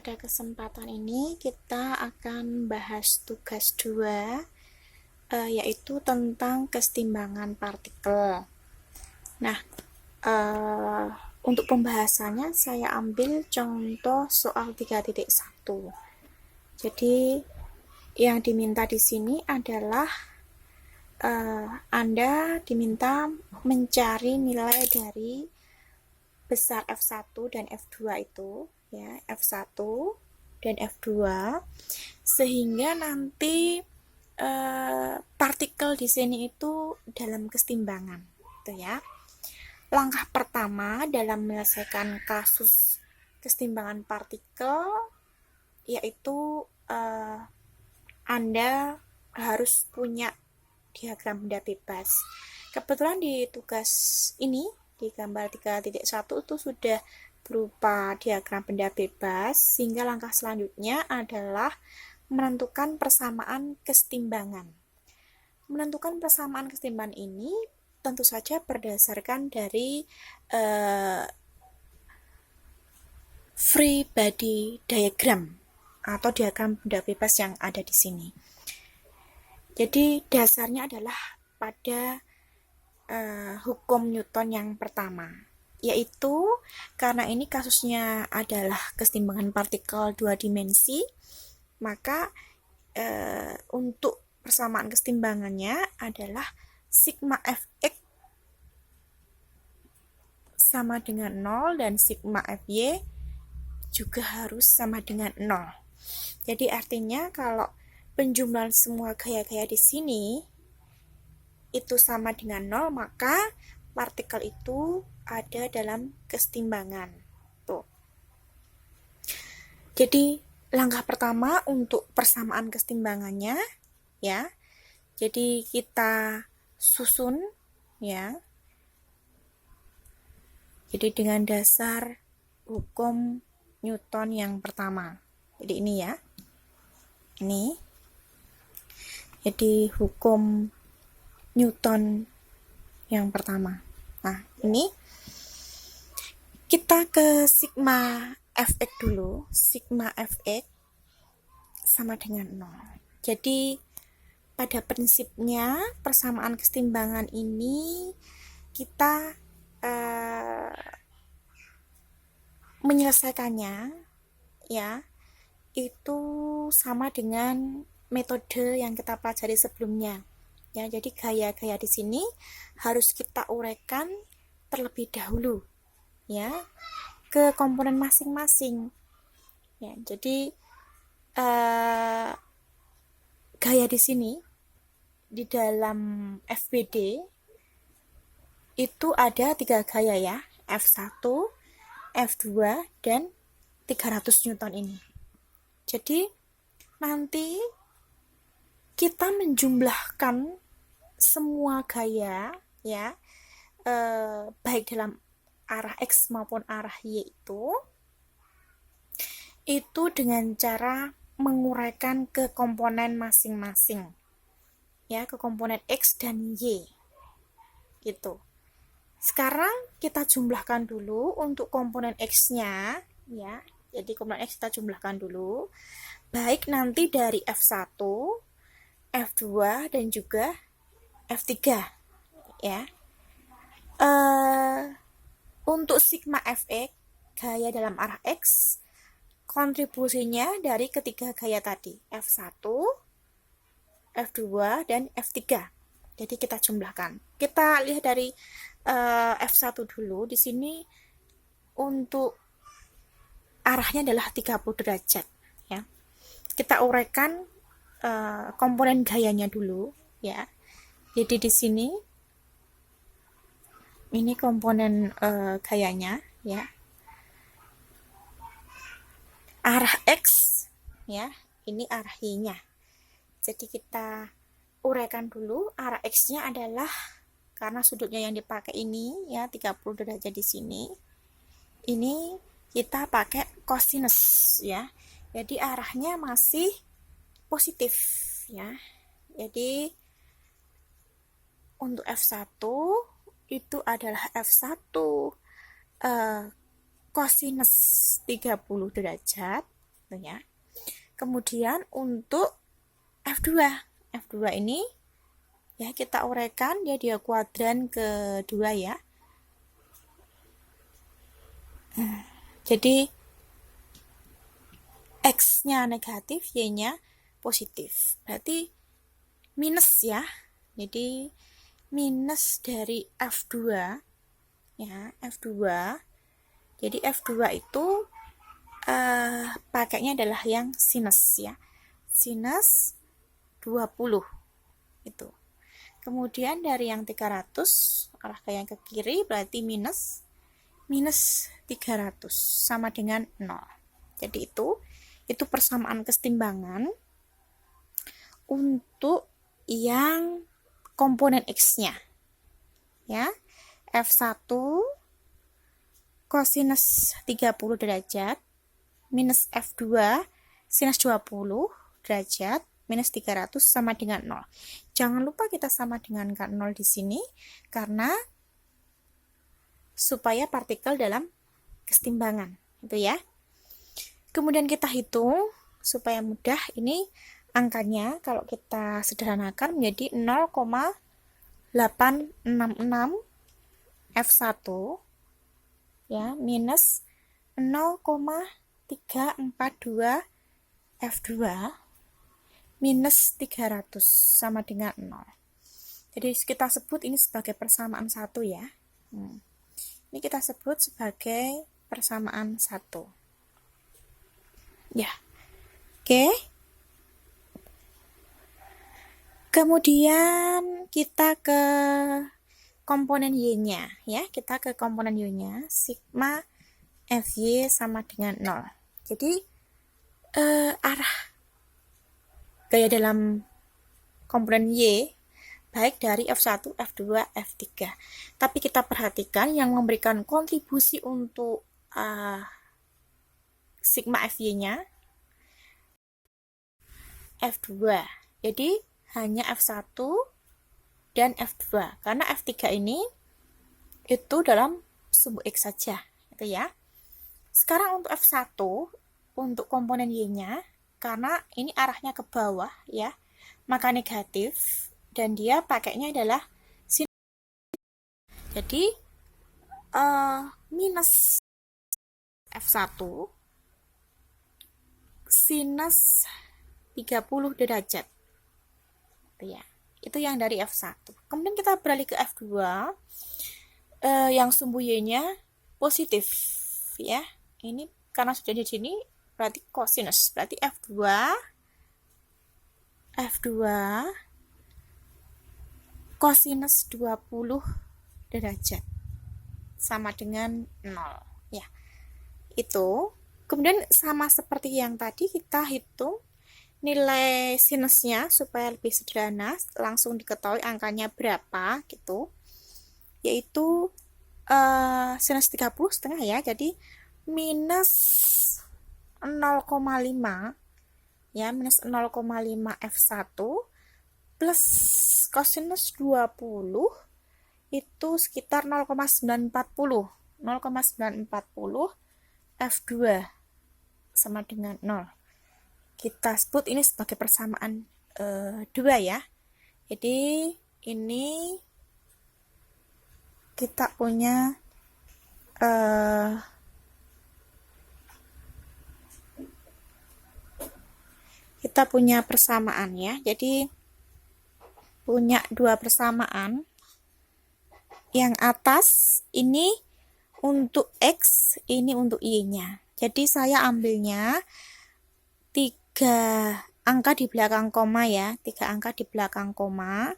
Pada kesempatan ini kita akan bahas tugas 2, yaitu tentang kesetimbangan partikel. Nah, untuk pembahasannya saya ambil contoh soal 3.1. Jadi yang diminta di sini adalah Anda diminta mencari nilai dari besar F1 dan F2 itu, ya, F1 dan F2, sehingga nanti partikel di sini itu dalam kesetimbangan, gitu ya. Langkah pertama dalam menyelesaikan kasus kesetimbangan partikel yaitu Anda harus punya diagram benda bebas. Kebetulan di tugas ini di gambar 3.1 itu sudah berupa diagram benda bebas, sehingga langkah selanjutnya adalah menentukan persamaan kesetimbangan. Menentukan persamaan kesetimbangan ini tentu saja berdasarkan dari free body diagram atau diagram benda bebas yang ada di sini. Jadi dasarnya adalah pada hukum Newton yang pertama, yaitu karena ini kasusnya adalah kesetimbangan partikel 2 dimensi, maka untuk persamaan kesetimbangannya adalah sigma Fx sama dengan 0 dan sigma Fy juga harus sama dengan 0. Jadi artinya kalau penjumlahan semua gaya-gaya di sini itu sama dengan 0, maka partikel itu ada dalam kesetimbangan. Tuh. Jadi langkah pertama untuk persamaan kesetimbangannya, ya. Jadi kita susun, ya. Jadi dengan dasar hukum Newton yang pertama. Jadi ini ya. Ini. Jadi hukum Newton yang pertama. Nah, ini kita ke sigma Fx dulu. Sigma Fx sama dengan 0. Jadi pada prinsipnya persamaan kesetimbangan ini kita menyelesaikannya, ya, itu sama dengan metode yang kita pelajari sebelumnya. Ya, jadi gaya-gaya di sini harus kita uraikan terlebih dahulu, ya, ke komponen masing-masing. Ya, jadi gaya di sini di dalam FBD itu ada 3 gaya ya, F1, F2 dan 300 Newton ini. Jadi nanti kita menjumlahkan semua gaya, ya, baik dalam arah X maupun arah Y itu dengan cara menguraikan ke komponen masing-masing, ya, ke komponen X dan Y, gitu. Sekarang kita jumlahkan dulu untuk komponen X-nya, ya. Jadi komponen X kita jumlahkan dulu, baik nanti dari F1, F2 dan juga F3, ya. Untuk sigma Fx, gaya dalam arah X, kontribusinya dari ketiga gaya tadi, F1, F2, dan F3. Jadi kita jumlahkan. Kita lihat dari F1 dulu. Di sini untuk arahnya adalah 30 derajat, ya. Kita uraikan komponen gayanya dulu, ya. Jadi di sini ini komponen gayanya, ya. Arah X, ya, ini arah Y-nya. Jadi kita uraikan dulu. Arah X-nya adalah, karena sudutnya yang dipakai ini, ya, 30 derajat di sini. Ini kita pakai cosinus, ya. Jadi arahnya masih positif, ya. Jadi untuk F1 itu adalah F1 cosinus 30 derajat, gitu ya. Kemudian untuk F2 ini ya kita uraikan, dia kuadran kedua ya. Jadi X-nya negatif, Y-nya positif. Berarti minus ya. Jadi minus dari F2 ya, F2. Jadi F2 itu pakainya adalah yang sinus ya. Sinus 20 itu. Kemudian dari yang 300 arah ke yang ke kiri berarti minus 300 sama dengan 0. Jadi itu persamaan kesetimbangan untuk yang komponen X-nya. Ya. F1 kosinus 30 derajat minus F2 sinus 20 derajat minus 300 sama dengan 0. Jangan lupa kita sama dengan 0 di sini karena supaya partikel dalam kesetimbangan, itu ya. Kemudian kita hitung supaya mudah, ini angkanya kalau kita sederhanakan menjadi 0,866 F1 ya minus 0,342 F2 minus 300 sama dengan 0. Jadi kita sebut ini sebagai persamaan 1 ya. Ini kita sebut sebagai persamaan 1. Ya. Oke. Kemudian kita ke komponen Y-nya ya. Kita ke komponen Y-nya, sigma Fy sama dengan 0. Jadi arah gaya dalam komponen Y baik dari F1, F2, F3. Tapi kita perhatikan yang memberikan kontribusi untuk sigma Fy-nya F2. Jadi hanya F1 dan F2. Karena F3 ini itu dalam sumbu X saja, gitu ya. Sekarang untuk F1 untuk komponen Y-nya karena ini arahnya ke bawah ya, maka negatif dan dia pakainya adalah sinus. Jadi minus F1 sinus 30 derajat. Itu ya. Itu yang dari F1. Kemudian kita beralih ke F2 yang sumbu Y-nya positif ya. Ini karena sudah di sini berarti kosinus. Berarti F2 kosinus 20 derajat sama dengan 0 ya. Itu kemudian sama seperti yang tadi kita hitung nilai sinusnya supaya lebih sederhana, langsung diketahui angkanya berapa gitu. Yaitu sinus 30 setengah ya. Jadi minus 0,5 ya, minus 0,5 F1 plus kosinus 20 itu sekitar 0,940 F2 sama dengan 0. Kita sebut ini sebagai persamaan 2 ya. Jadi ini kita punya persamaan ya. Jadi punya dua persamaan. Yang atas ini untuk X, ini untuk Y-nya. Jadi saya ambilnya 3 angka di belakang koma ya. 3 angka di belakang koma.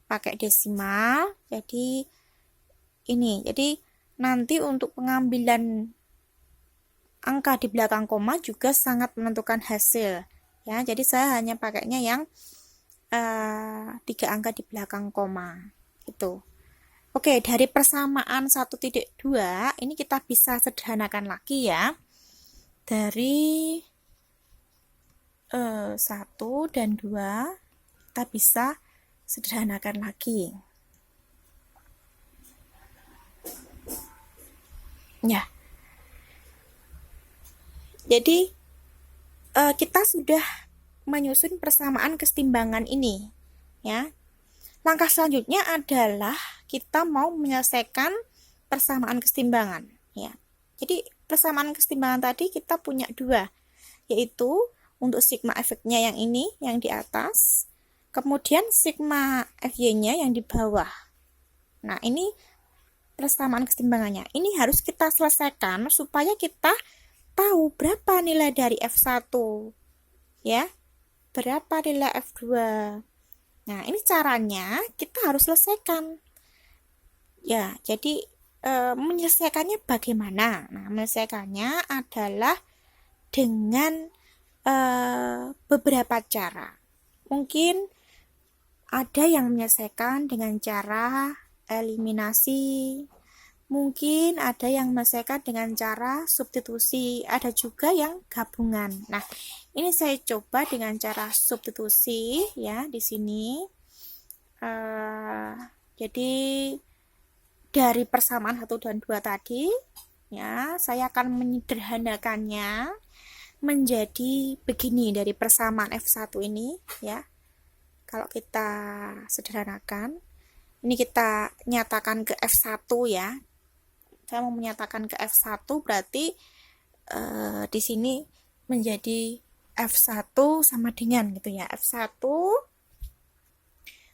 Pakai desimal. Jadi ini. Jadi nanti untuk pengambilan angka di belakang koma juga sangat menentukan hasil. Ya, jadi saya hanya pakainya yang 3 angka di belakang koma. Gitu. Oke, dari persamaan 1.2 ini kita bisa sederhanakan lagi ya. Dari 1 dan 2 kita bisa sederhanakan lagi. Ya. Jadi kita sudah menyusun persamaan kesetimbangan ini, ya. Langkah selanjutnya adalah kita mau menyelesaikan persamaan kesetimbangan, ya. Jadi persamaan kesetimbangan tadi kita punya dua, yaitu untuk sigma fx-nya yang ini, yang di atas, kemudian sigma fy-nya yang di bawah. Nah, ini persamaan kesetimbangannya. Ini harus kita selesaikan supaya kita tahu berapa nilai dari F1, ya, berapa nilai F2. Nah, ini caranya kita harus selesaikan. Ya, jadi menyelesaikannya bagaimana? Nah, menyelesaikannya adalah dengan beberapa cara. Mungkin ada yang menyelesaikan dengan cara eliminasi, mungkin ada yang menyelesaikan dengan cara substitusi, ada juga yang gabungan. Nah, ini saya coba dengan cara substitusi, ya, di sini. Jadi dari persamaan 1 dan 2 tadi, ya, saya akan menyederhanakannya menjadi begini dari persamaan F1 ini, ya. Kalau kita sederhanakan, ini kita nyatakan ke F1, ya. Saya mau menyatakan ke F1 berarti di sini menjadi F1 sama dengan gitu, ya. F1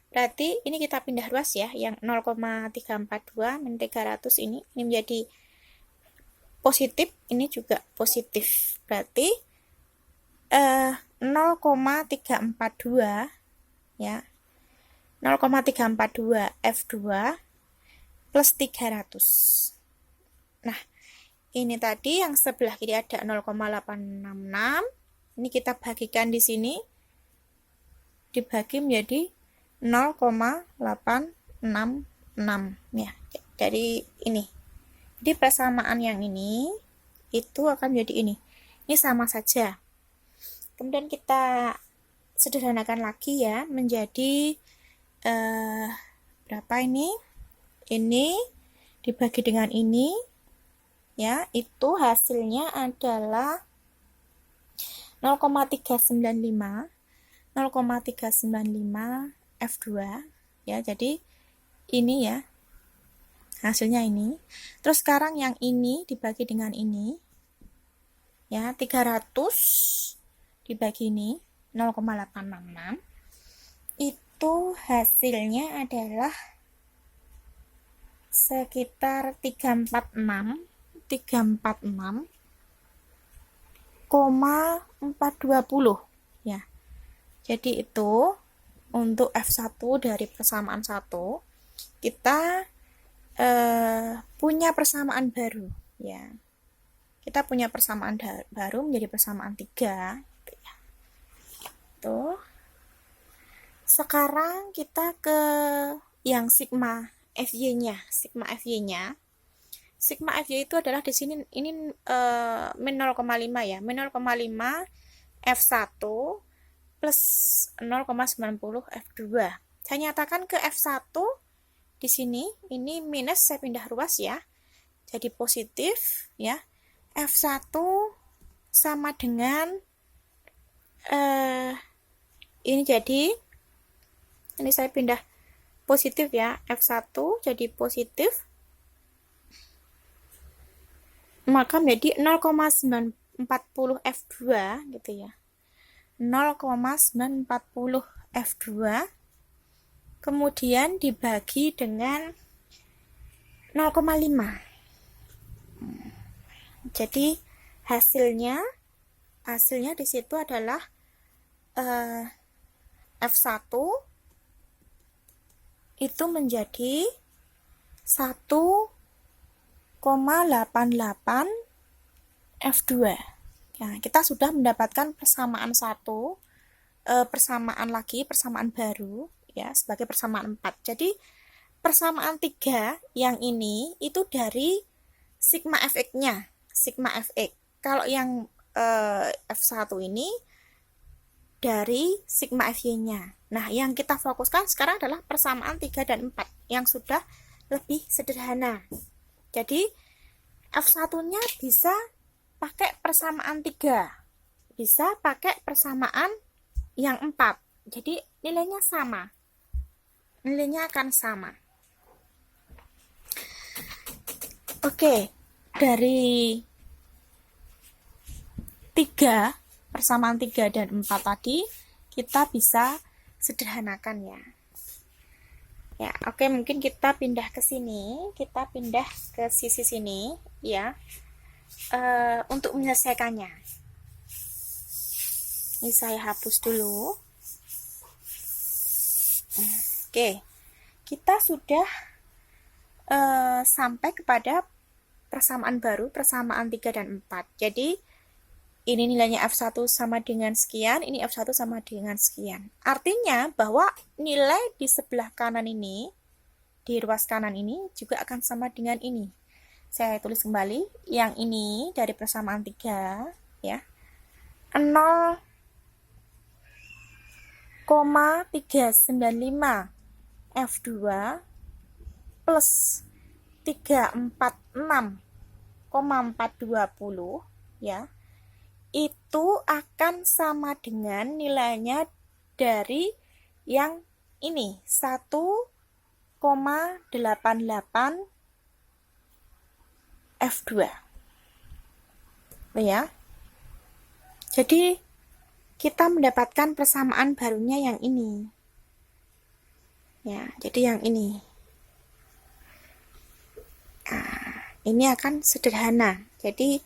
berarti ini kita pindah ruas, ya, yang 0,342 min 300 ini menjadi positif, ini juga positif. Berarti 0,342, ya. 0,342 F2 plus 300. Nah, ini tadi yang sebelah kiri ada 0,866. Ini kita bagikan di sini, dibagi menjadi 0,866, ya. Dari ini. Jadi persamaan yang ini itu akan menjadi ini. Ini sama saja. Kemudian kita sederhanakan lagi, ya, menjadi berapa ini? Ini dibagi dengan ini, ya, itu hasilnya adalah 0,395 F2, ya. Jadi ini, ya, hasilnya ini. Terus sekarang yang ini dibagi dengan ini, ya, 300 dibagi ini 0,866, itu hasilnya adalah sekitar 346,420, ya. Jadi itu untuk F1 dari persamaan 1 kita punya persamaan baru, ya. Kita punya persamaan baru menjadi persamaan 3, gitu, ya. Tuh. Sekarang kita ke yang sigma FY-nya. Sigma FY-nya. Sigma FY itu adalah di sini ini min 0,5, ya. Min 0,5 F1 plus 0,90 F2. Saya nyatakan ke F1 di sini, ini minus, saya pindah ruas, ya. Jadi positif, ya. F1 sama dengan ini, jadi ini saya pindah positif, ya. F1 jadi positif, maka menjadi 0,940 F2, gitu, ya. 0,940 F2 kemudian dibagi dengan 0,5. Jadi hasilnya di situ adalah F1 itu menjadi 1,88 F2. Ya, kita sudah mendapatkan persamaan 1, persamaan baru, ya, sebagai persamaan 4. Jadi persamaan 3 yang ini itu dari sigma fx-nya, sigma fx. Kalau yang F1 ini dari sigma fy-nya. Nah, yang kita fokuskan sekarang adalah persamaan 3 dan 4 yang sudah lebih sederhana. Jadi F1-nya bisa pakai persamaan 3, bisa pakai persamaan yang 4. Jadi nilainya sama. Nilainya akan sama. Oke, dari 3, persamaan 3 dan 4 tadi, kita bisa sederhanakan ya. Ya, oke, mungkin kita pindah ke sini, kita pindah ke sisi sini ya, untuk menyelesaikannya. Ini saya hapus dulu. Oke, kita sudah sampai kepada persamaan baru, persamaan 3 dan 4. Jadi ini nilainya F1 sama dengan sekian, ini F1 sama dengan sekian. Artinya bahwa nilai di sebelah kanan ini, di ruas kanan ini, juga akan sama dengan ini. Saya tulis kembali, yang ini dari persamaan 3, ya, 0,395 F2 plus 346,420, ya, itu akan sama dengan nilainya dari yang ini, 1,88 F2. Ya. Jadi kita mendapatkan persamaan barunya yang ini. Ya, jadi yang ini. Nah, ini akan sederhana. Jadi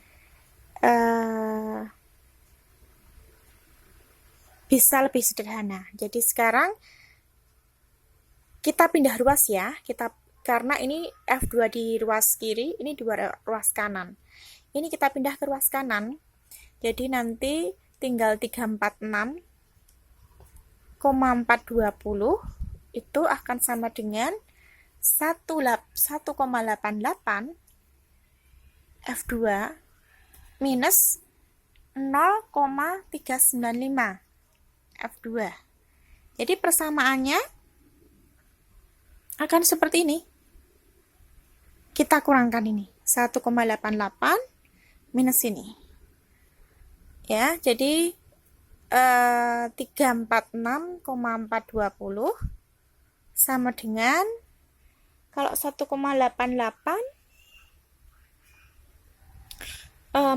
bisa lebih sederhana. Jadi sekarang kita pindah ruas ya. Karena ini F2 di ruas kiri, ini di ruas kanan. Ini kita pindah ke ruas kanan. Jadi nanti tinggal 346,420 itu akan sama dengan 1,88 F2 minus 0,395 F2. Jadi persamaannya akan seperti ini. Kita kurangkan ini. 1,88 minus ini. Ya, jadi 346,420 sama dengan, kalau 1,88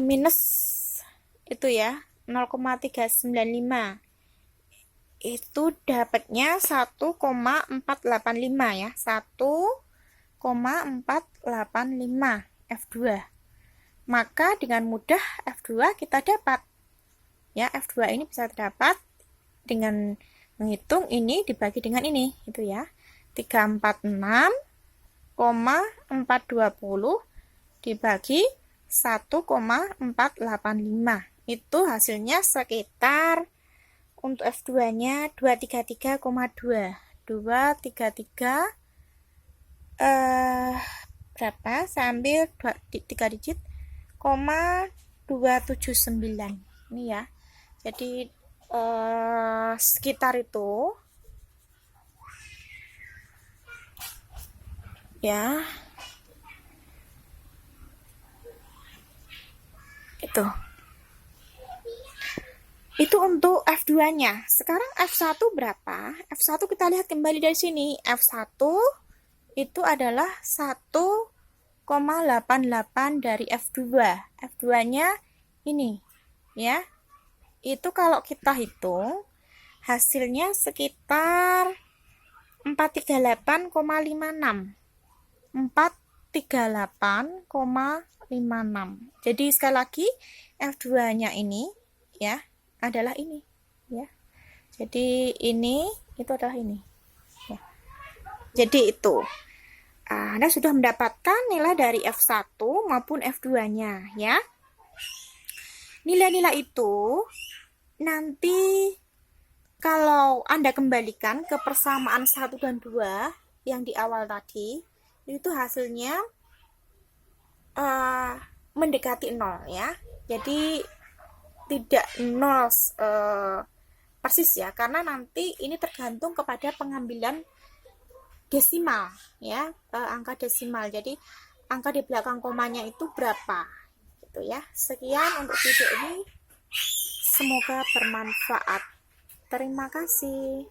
minus itu ya, 0,395. Itu dapatnya 1,485 ya, 1,485 F2. Maka dengan mudah F2 kita dapat. Ya, F2 ini bisa terdapat dengan menghitung ini dibagi dengan ini, itu ya. 346,420 dibagi 1,485. Itu hasilnya sekitar, untuk F2-nya 233,2. 233 berapa? Saya ambil 3 digit, 279. Ini ya. Jadi sekitar itu. Ya. Itu untuk F2-nya. Sekarang F1 berapa? F1 kita lihat kembali dari sini. F1 itu adalah 1,88 dari F2. F2-nya ini, ya. Itu kalau kita hitung, hasilnya sekitar 438,56. 438,56. Jadi sekali lagi, F2-nya ini, ya, adalah ini, ya. Jadi ini itu adalah ini, ya. Jadi itu Anda sudah mendapatkan nilai dari F1 maupun F2-nya, ya. Nilai-nilai itu nanti kalau Anda kembalikan ke persamaan 1 dan 2 yang di awal tadi, itu hasilnya mendekati 0 ya. Jadi tidak 0 persis ya, karena nanti ini tergantung kepada pengambilan desimal ya, angka desimal. Jadi angka di belakang komanya itu berapa gitu ya. Sekian untuk video ini. Semoga bermanfaat. Terima kasih.